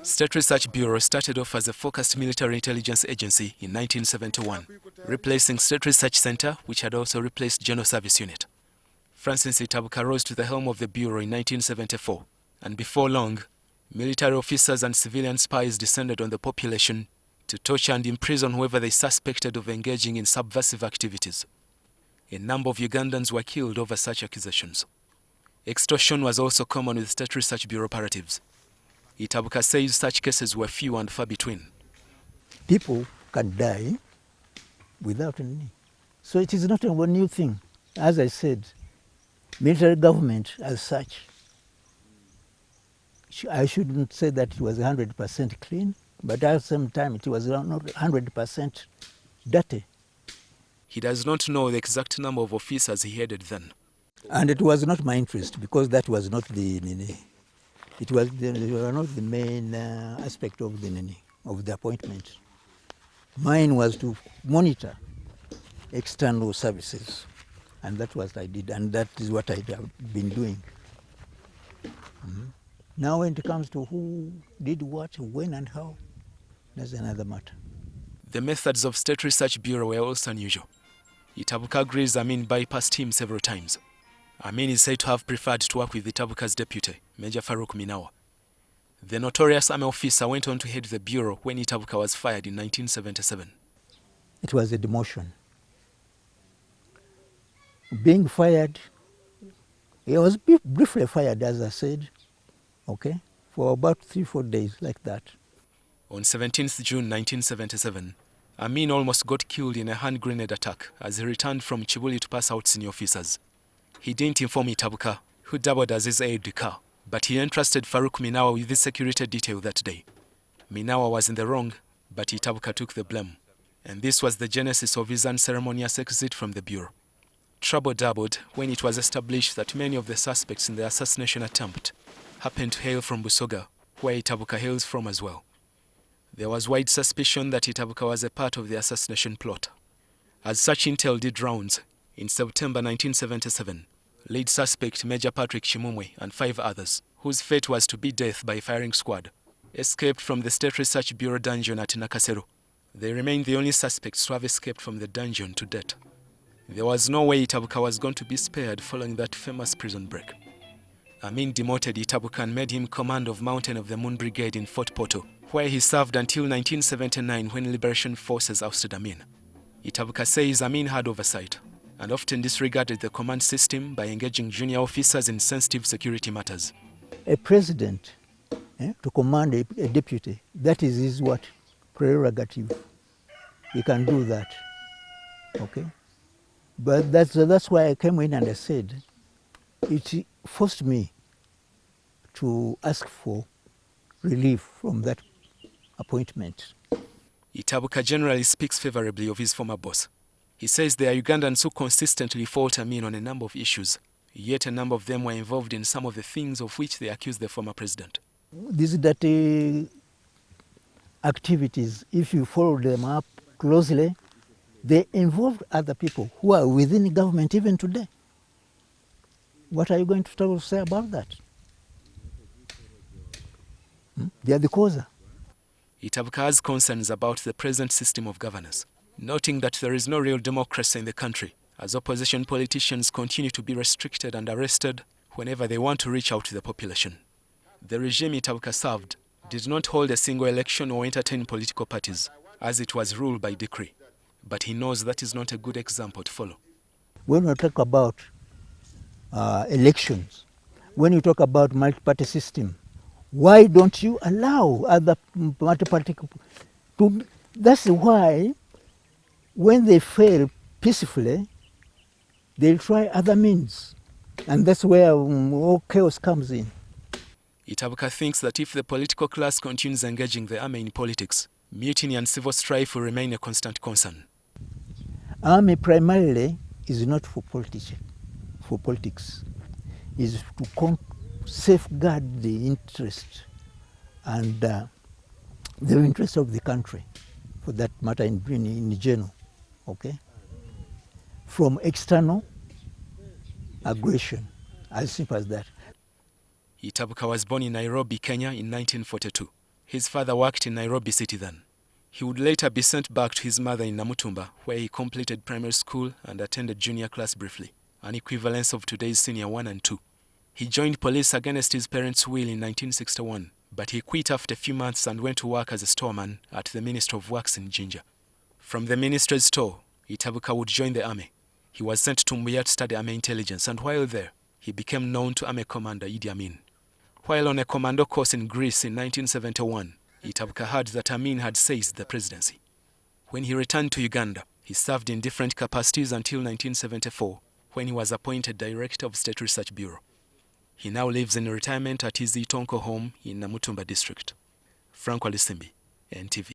State Research Bureau started off as a focused military intelligence agency in 1971, replacing State Research Center, which had also replaced General Service Unit. Francis Itabuka rose to the helm of the Bureau in 1974, and before long, military officers and civilian spies descended on the population to torture and imprison whoever they suspected of engaging in subversive activities. A number of Ugandans were killed over such accusations. Extortion was also common with State Research Bureau operatives. Itabuka says such cases were few and far between. People can die without any. So it is not a new thing. As I said, military government as such, I shouldn't say that it was 100% clean, but at the same time it was not 100% dirty. He does not know the exact number of officers he headed then. And it was not my interest, because that was not it was not the main aspect of the appointment. Mine was to monitor external services, and that's what I did, and that is what I have been doing. Now when it comes to who did what, when and how, that's another matter. The methods of State Research Bureau were also unusual. Itabuka agrees Amin bypassed him several times. Amin is said to have preferred to work with Itabuka's deputy, Major Farouk Minawa. The notorious army officer went on to head the bureau when Itabuka was fired in 1977. It was a demotion. Being fired, he was briefly fired, as I said, okay, for about 3-4 days, like that. On 17th June 1977, Amin almost got killed in a hand grenade attack as he returned from Chibuli to pass out senior officers. He didn't inform Itabuka, who doubled as his aide-de-camp, but he entrusted Farouk Minawa with the security detail that day. Minawa was in the wrong, but Itabuka took the blame. And this was the genesis of his unceremonious exit from the bureau. Trouble doubled when it was established that many of the suspects in the assassination attempt happened to hail from Busoga, where Itabuka hails from as well. There was wide suspicion that Itabuka was a part of the assassination plot. As such intel did rounds, in September 1977, lead suspect Major Patrick Chimumwe and 5 others, whose fate was to be death by firing squad, escaped from the State Research Bureau dungeon at Nakasero. They remained the only suspects to have escaped from the dungeon to date. There was no way Itabuka was going to be spared following that famous prison break. Amin demoted Itabuka and made him command of Mountain of the Moon Brigade in Fort Portal, where he served until 1979 when Liberation Forces ousted Amin. Itabuka says Amin had oversight and often disregarded the command system by engaging junior officers in sensitive security matters. A president, to command a deputy, that is his what? Prerogative. He can do that, okay? But that's why I came in and I said, it forced me to ask for relief from that appointment. Itabuka generally speaks favorably of his former boss. He says there are Ugandans who consistently fault Amin on a number of issues, yet a number of them were involved in some of the things of which they accuse the former president. These dirty activities, if you follow them up closely, they involve other people who are within the government even today. What are you going to say about that? They are the causa. Itabuka has concerns about the present system of governance, noting that there is no real democracy in the country, as opposition politicians continue to be restricted and arrested whenever they want to reach out to the population. The regime Itabuka served did not hold a single election or entertain political parties, as it was ruled by decree. But he knows that is not a good example to follow. When we talk about elections, when you talk about multi-party system, why don't you allow other multi-party to? That's why when they fail peacefully, they'll try other means. And that's where all chaos comes in. Itabuka thinks that if the political class continues engaging the army in politics, mutiny and civil strife will remain a constant concern. Army primarily is not for politics, is to safeguard the interest and the interest of the country, for that matter in general, okay? From external aggression, as simple as that. Itabuka was born in Nairobi, Kenya in 1942. His father worked in Nairobi City then. He would later be sent back to his mother in Namutumba, where he completed primary school and attended junior class briefly, an equivalence of today's senior 1 and 2. He joined police against his parents' will in 1961, but he quit after a few months and went to work as a storeman at the Ministry of Works in Jinja. From the ministry's store, Itabuka would join the army. He was sent to Mbuya to study army intelligence, and while there, he became known to Army Commander Idi Amin. While on a commando course in Greece in 1971, Itabuka heard that Amin had seized the presidency. When he returned to Uganda, he served in different capacities until 1974, when he was appointed Director of State Research Bureau. He now lives in retirement at his Itonko home in Namutumba district. Walusimbi, NTV.